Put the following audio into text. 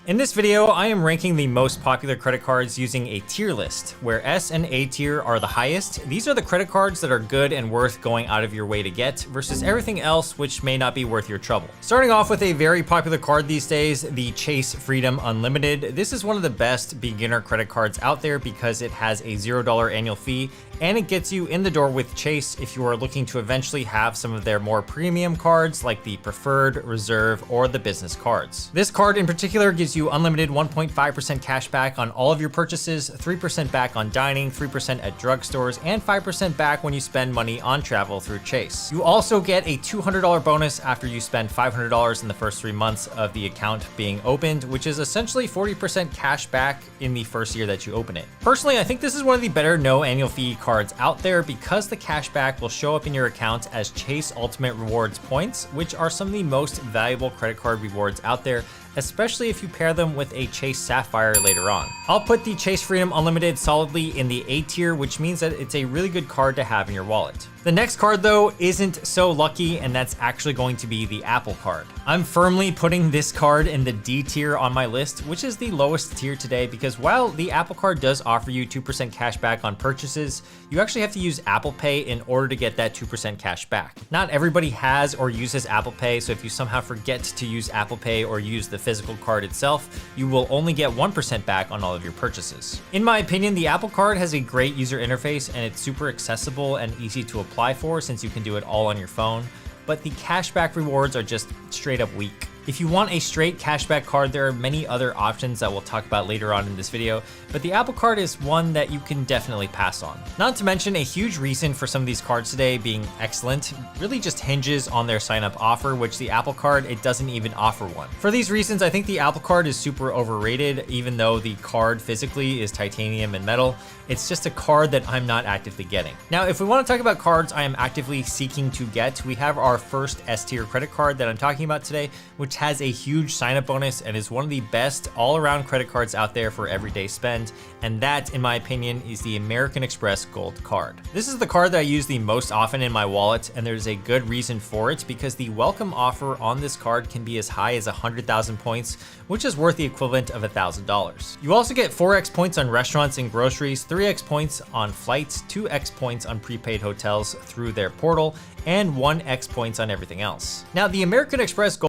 In this video, I am ranking the most popular credit cards using a tier list, where S and A tier are the highest. These are the credit cards that are good and worth going out of your way to get, versus everything else which may not be worth your trouble. Starting off with a very popular card these days, the ChaseFreedom Unlimited. This is one of the best beginner credit cards out there because it has a $0 annual fee, and it gets you in the door with Chase if you are looking to eventually have some of their more premium cards like the Preferred, Reserve, or the Business cards. This card in particular gives you unlimited 1.5% cash back on all of your purchases, 3% back on dining, 3% at drugstores, and 5% back when you spend money on travel through Chase. You also get a $200 bonus after you spend $500 in the first 3 months of the account being opened, which is essentially 40% cash back in the first year that you open it. Personally, I think this is one of the better no annual fee cards out there because the cash back will show up in your account as Chase Ultimate Rewards points, which are some of the most valuable credit card rewards out there, especially if you pair them with a Chase Sapphire later on. I'll put the ChaseFreedom Unlimited solidly in the A tier, which means that it's a really good card to have in your wallet. The next card though isn't so lucky, and that's actually going to be the AppleCard. I'm firmly putting this card in the D tier on my list, which is the lowest tier today, because while the AppleCard does offer you 2% cash back on purchases, you actually have to use Apple Pay in order to get that 2% cash back. Not everybody has or uses Apple Pay, so if you somehow forget to use Apple Pay or use the physical card itself, you will only get 1% back on all of your purchases. In my opinion, the AppleCard has a great user interface and it's super accessible and easy to apply for since you can do it all on your phone, but the cashback rewards are just straight up weak. If you want a straight cashback card, there are many other options that we'll talk about later on in this video, but the AppleCard is one that you can definitely pass on. Not to mention, a huge reason for some of these cards today being excellent really just hinges on their sign-up offer, which the AppleCard, it doesn't even offer one. For these reasons, I think the AppleCard is super overrated, even though the card physically is titanium and metal. It's just a card that I'm not actively getting. Now, if we want to talk about cards I am actively seeking to get, we have our first S-tier credit card that I'm talking about today, which has a huge sign-up bonus and is one of the best all-around credit cards out there for everyday spend, and that, in my opinion, is the American Express Gold Card. This is the card that I use the most often in my wallet, and there's a good reason for it because the welcome offer on this card can be as high as 100,000 points, which is worth the equivalent of $1,000. You also get 4x points on restaurants and groceries, 3x points on flights, 2x points on prepaid hotels through their portal, and 1x points on everything else. Now, the American Express Gold